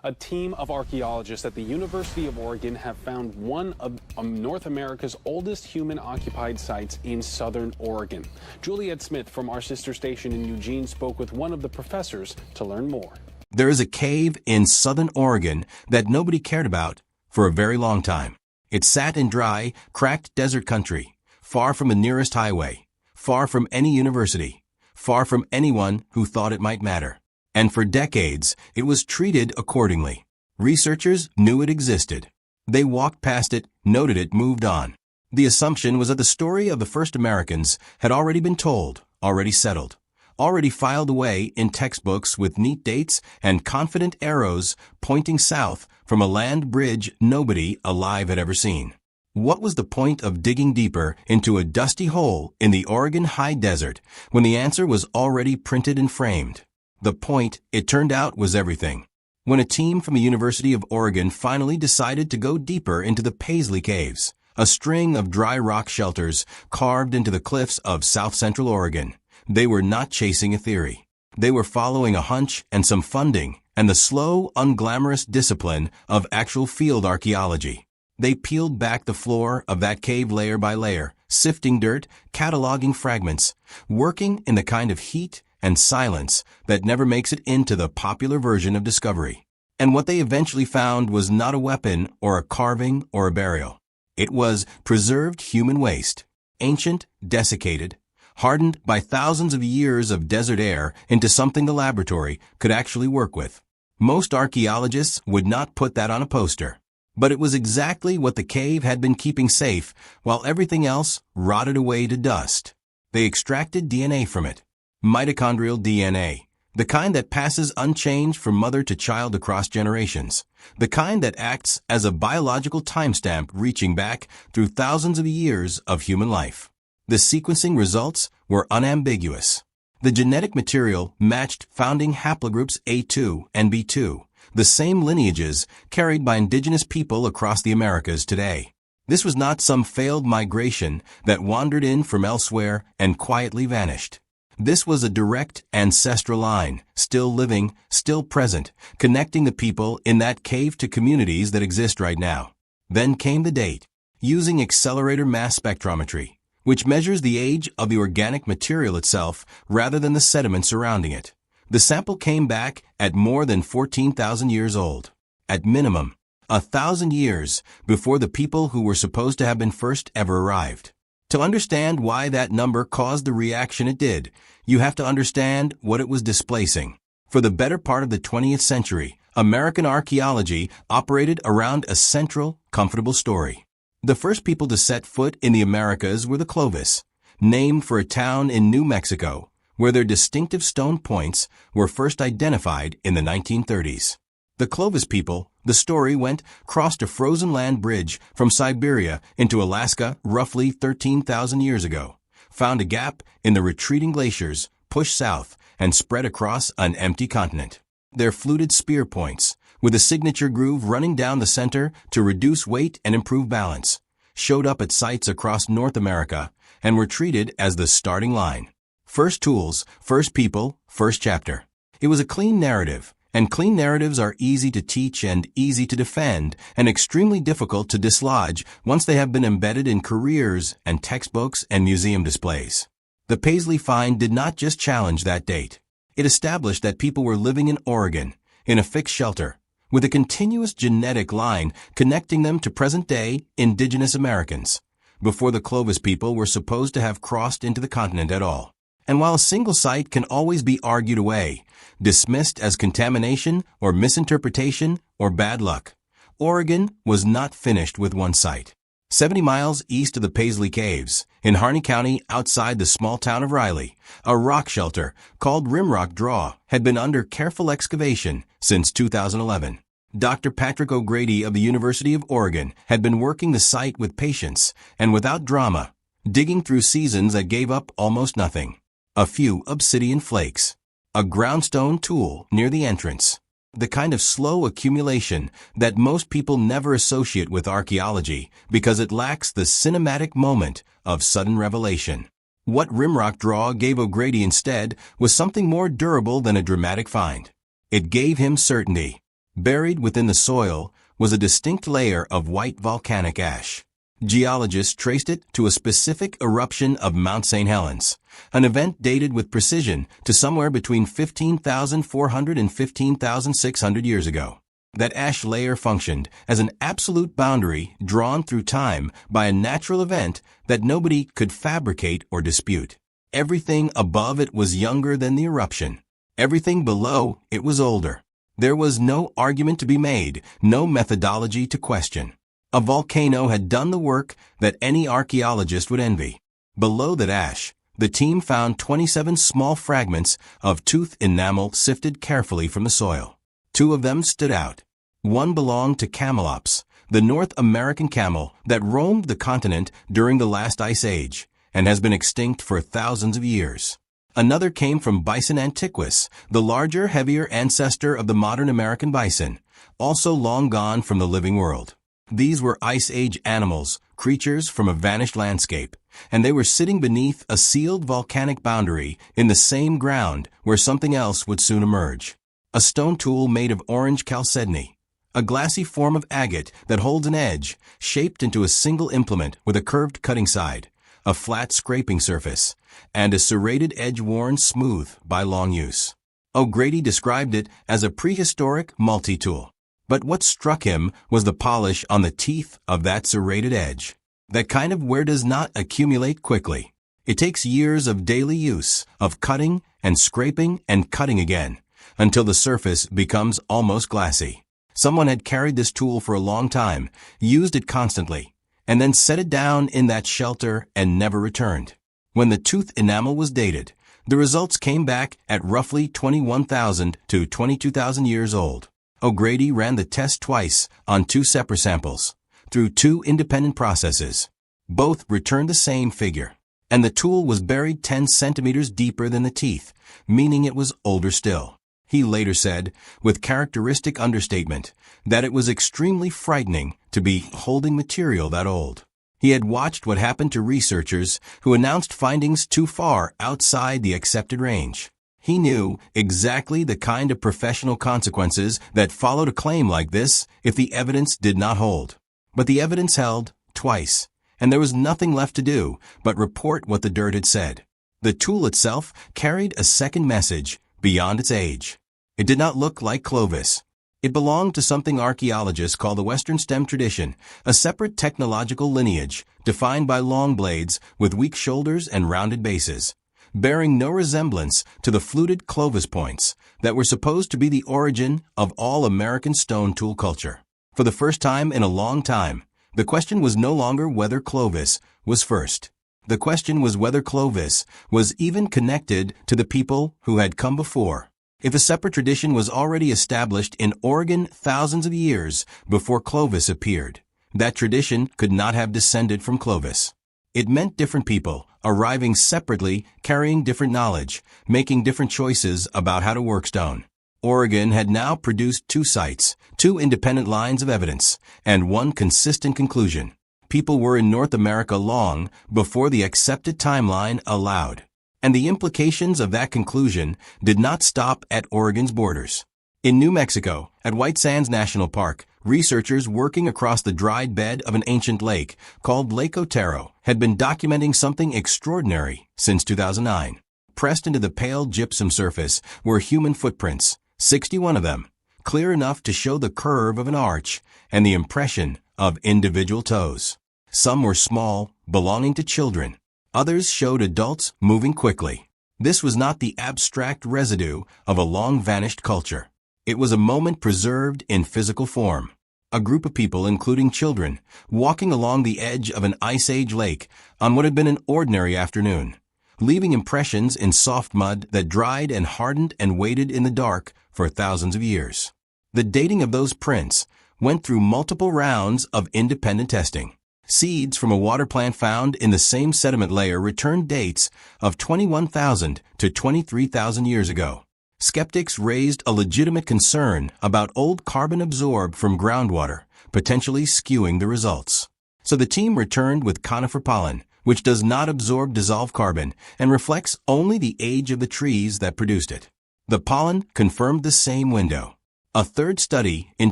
A team of archaeologists at the University of Oregon have found one of North America's oldest human-occupied sites in southern Oregon. Juliet Smith from our sister station in Eugene spoke with one of the professors to learn more. There is a cave in southern Oregon that nobody cared about for a very long time. It sat in dry, cracked desert country, far from the nearest highway, far from any university, far from anyone who thought it might matter. And for decades, it was treated accordingly. Researchers knew it existed. They walked past it, noted it, moved on. The assumption was that the story of the first Americans had already been told, already settled, already filed away in textbooks with neat dates and confident arrows pointing south from a land bridge nobody alive had ever seen. What was the point of digging deeper into a dusty hole in the Oregon high desert when the answer was already printed and framed? The point, it turned out, was everything. When a team from the University of Oregon finally decided to go deeper into the Paisley caves, a string of dry rock shelters carved into the cliffs of south-central Oregon, they were not chasing a theory. They were following a hunch and some funding and the slow, unglamorous discipline of actual field archaeology. They peeled back the floor of that cave layer by layer, sifting dirt, cataloging fragments, working in the kind of heat and silence that never makes it into the popular version of discovery. And what they eventually found was not a weapon or a carving or a burial. It was preserved human waste, ancient, desiccated, hardened by thousands of years of desert air into something the laboratory could actually work with. Most archaeologists would not put that on a poster. But it was exactly what the cave had been keeping safe while everything else rotted away to dust. They extracted DNA from it. Mitochondrial DNA, the kind that passes unchanged from mother to child across generations, the kind that acts as a biological timestamp reaching back through thousands of years of human life. The sequencing results were unambiguous. The genetic material matched founding haplogroups A2 and B2, the same lineages carried by indigenous people across the Americas today. This was not some failed migration that wandered in from elsewhere and quietly vanished. This was a direct ancestral line, still living, still present, connecting the people in that cave to communities that exist right now. Then came the date. Using accelerator mass spectrometry, which measures the age of the organic material itself rather than the sediment surrounding it, the sample came back at more than 14,000 years old. At minimum, 1,000 years before the people who were supposed to have been first ever arrived. To understand why that number caused the reaction it did, you have to understand what it was displacing. For the better part of the 20th century, American archaeology operated around a central, comfortable story. The first people to set foot in the Americas were the Clovis, named for a town in New Mexico, where their distinctive stone points were first identified in the 1930s. The Clovis people, the story went, crossed a frozen land bridge from Siberia into Alaska roughly 13,000 years ago, found a gap in the retreating glaciers, pushed south, and spread across an empty continent. Their fluted spear points, with a signature groove running down the center to reduce weight and improve balance, showed up at sites across North America and were treated as the starting line. First tools, first people, first chapter. It was a clean narrative. And clean narratives are easy to teach and easy to defend and extremely difficult to dislodge once they have been embedded in careers and textbooks and museum displays. The Paisley find did not just challenge that date. It established that people were living in Oregon, in a fixed shelter, with a continuous genetic line connecting them to present-day indigenous Americans, before the Clovis people were supposed to have crossed into the continent at all. And while a single site can always be argued away, dismissed as contamination or misinterpretation or bad luck, Oregon was not finished with one site. 70 miles east of the Paisley Caves, in Harney County outside the small town of Riley, a rock shelter called Rimrock Draw had been under careful excavation since 2011. Dr. Patrick O'Grady of the University of Oregon had been working the site with patience and without drama, digging through seasons that gave up almost nothing. A few obsidian flakes, a groundstone tool near the entrance, the kind of slow accumulation that most people never associate with archaeology because it lacks the cinematic moment of sudden revelation. What Rimrock Draw gave O'Grady instead was something more durable than a dramatic find. It gave him certainty. Buried within the soil was a distinct layer of white volcanic ash. Geologists traced it to a specific eruption of Mount St. Helens, an event dated with precision to somewhere between 15,400 and 15,600 years ago. That ash layer functioned as an absolute boundary drawn through time by a natural event that nobody could fabricate or dispute. Everything above it was younger than the eruption. Everything below it was older. There was no argument to be made, no methodology to question. A volcano had done the work that any archaeologist would envy. Below that ash, the team found 27 small fragments of tooth enamel sifted carefully from the soil. 2 of them stood out. One belonged to Camelops, the North American camel that roamed the continent during the last ice age and has been extinct for thousands of years. Another came from Bison antiquus, the larger, heavier ancestor of the modern American bison, also long gone from the living world. These were Ice Age animals, creatures from a vanished landscape, and they were sitting beneath a sealed volcanic boundary in the same ground where something else would soon emerge. A stone tool made of orange chalcedony, a glassy form of agate that holds an edge, shaped into a single implement with a curved cutting side, a flat scraping surface, and a serrated edge worn smooth by long use. O'Grady described it as a prehistoric multi-tool. But what struck him was the polish on the teeth of that serrated edge. That kind of wear does not accumulate quickly. It takes years of daily use, of cutting and scraping and cutting again, until the surface becomes almost glassy. Someone had carried this tool for a long time, used it constantly, and then set it down in that shelter and never returned. When the tooth enamel was dated, the results came back at roughly 21,000 to 22,000 years old. O'Grady ran the test twice on 2 separate samples, through 2 independent processes. Both returned the same figure, and the tool was buried 10 centimeters deeper than the teeth, meaning it was older still. He later said, with characteristic understatement, that it was extremely frightening to be holding material that old. He had watched what happened to researchers who announced findings too far outside the accepted range. He knew exactly the kind of professional consequences that followed a claim like this if the evidence did not hold. But the evidence held twice, and there was nothing left to do but report what the dirt had said. The tool itself carried a second message beyond its age. It did not look like Clovis. It belonged to something archaeologists call the Western stem tradition, a separate technological lineage defined by long blades with weak shoulders and rounded bases, bearing no resemblance to the fluted Clovis points that were supposed to be the origin of all American stone tool culture. For the first time in a long time, the question was no longer whether Clovis was first. The question was whether Clovis was even connected to the people who had come before. If a separate tradition was already established in Oregon thousands of years before Clovis appeared, that tradition could not have descended from Clovis. It meant different people, arriving separately, carrying different knowledge, making different choices about how to work stone. Oregon had now produced 2 sites, 2 independent lines of evidence, and 1 consistent conclusion. People were in North America long before the accepted timeline allowed. And the implications of that conclusion did not stop at Oregon's borders. In New Mexico, at White Sands National Park, researchers working across the dried bed of an ancient lake called Lake Otero had been documenting something extraordinary since 2009. Pressed into the pale gypsum surface were human footprints, 61 of them, clear enough to show the curve of an arch and the impression of individual toes. Some were small, belonging to children. Others showed adults moving quickly. This was not the abstract residue of a long-vanished culture. It was a moment preserved in physical form. A group of people, including children, walking along the edge of an Ice Age lake on what had been an ordinary afternoon, leaving impressions in soft mud that dried and hardened and waited in the dark for thousands of years. The dating of those prints went through multiple rounds of independent testing. Seeds from a water plant found in the same sediment layer returned dates of 21,000 to 23,000 years ago. Skeptics raised a legitimate concern about old carbon absorbed from groundwater, potentially skewing the results. So the team returned with conifer pollen, which does not absorb dissolved carbon and reflects only the age of the trees that produced it. The pollen confirmed the same window. A third study in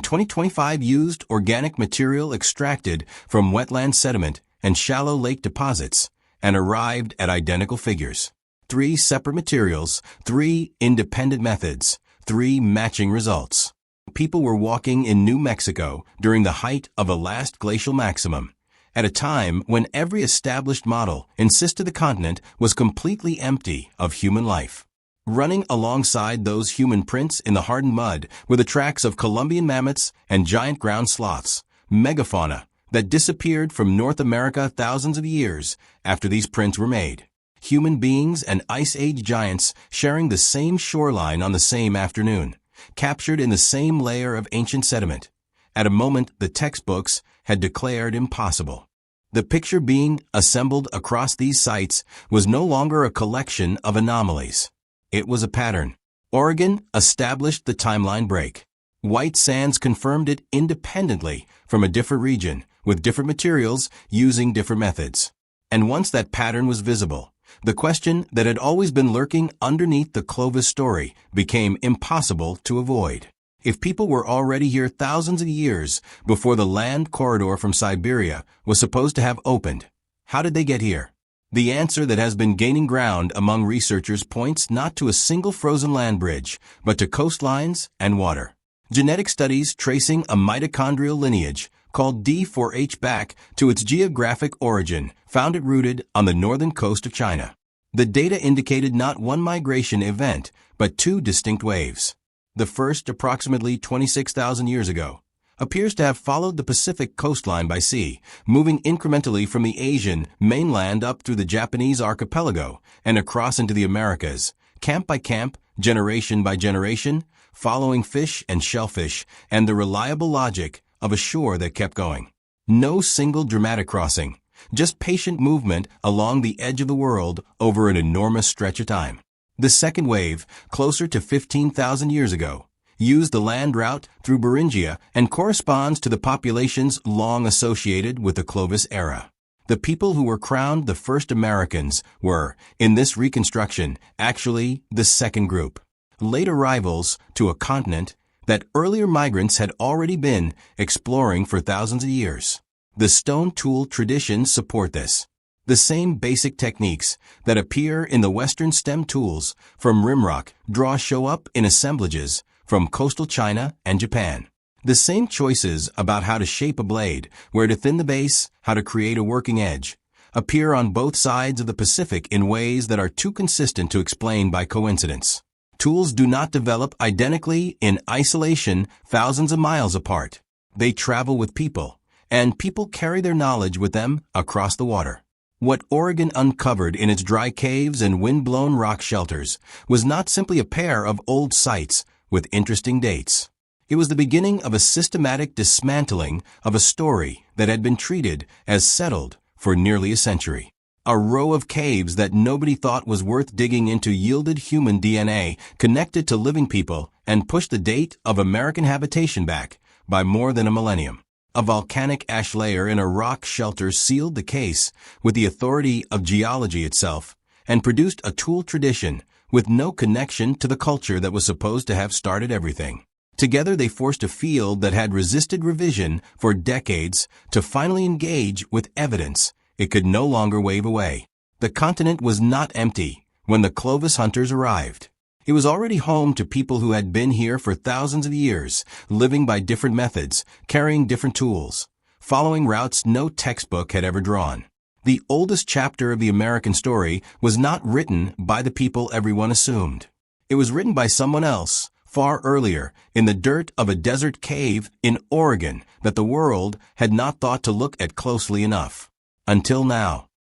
2025 used organic material extracted from wetland sediment and shallow lake deposits and arrived at identical figures. 3 separate materials, 3 independent methods, 3 matching results. People were walking in New Mexico during the height of a last glacial maximum, at a time when every established model insisted the continent was completely empty of human life. Running alongside those human prints in the hardened mud were the tracks of Columbian mammoths and giant ground sloths, megafauna that disappeared from North America thousands of years after these prints were made. Human beings and Ice Age giants sharing the same shoreline on the same afternoon, captured in the same layer of ancient sediment, at a moment the textbooks had declared impossible. The picture being assembled across these sites was no longer a collection of anomalies. It was a pattern. Oregon established the timeline break. White sands confirmed it independently from a different region, with different materials using different methods. And once that pattern was visible, the question that had always been lurking underneath the Clovis story became impossible to avoid. If people were already here thousands of years before the land corridor from Siberia was supposed to have opened, how did they get here? The answer that has been gaining ground among researchers points not to a single frozen land bridge, but to coastlines and water. Genetic studies tracing a mitochondrial lineage called D4H back to its geographic origin found it rooted on the northern coast of China. The data indicated not one migration event, but 2 distinct waves. The first, approximately 26,000 years ago, appears to have followed the Pacific coastline by sea, moving incrementally from the Asian mainland up through the Japanese archipelago and across into the Americas, camp by camp, generation by generation, following fish and shellfish and the reliable logic of a shore that kept going. No single dramatic crossing, just patient movement along the edge of the world over an enormous stretch of time. The second wave, closer to 15,000 years ago, used the land route through Beringia and corresponds to the populations long associated with the Clovis era. The people who were crowned the first Americans were, in this reconstruction, actually the second group, late arrivals to a continent that earlier migrants had already been exploring for thousands of years. The stone tool traditions support this. The same basic techniques that appear in the Western stem tools from Rimrock Draw show up in assemblages from coastal China and Japan. The same choices about how to shape a blade, where to thin the base, how to create a working edge, appear on both sides of the Pacific in ways that are too consistent to explain by coincidence. Tools do not develop identically in isolation thousands of miles apart. They travel with people, and people carry their knowledge with them across the water. What Oregon uncovered in its dry caves and wind-blown rock shelters was not simply a pair of old sites with interesting dates. It was the beginning of a systematic dismantling of a story that had been treated as settled for nearly a century. A row of caves that nobody thought was worth digging into yielded human DNA connected to living people and pushed the date of American habitation back by more than a millennium. A volcanic ash layer in a rock shelter sealed the case with the authority of geology itself and produced a tool tradition with no connection to the culture that was supposed to have started everything. Together they forced a field that had resisted revision for decades to finally engage with evidence it could no longer wave away. The continent was not empty when the Clovis hunters arrived. It was already home to people who had been here for thousands of years, living by different methods, carrying different tools, following routes no textbook had ever drawn. The oldest chapter of the American story was not written by the people everyone assumed. It was written by someone else, far earlier, in the dirt of a desert cave in Oregon that the world had not thought to look at closely enough. Until now.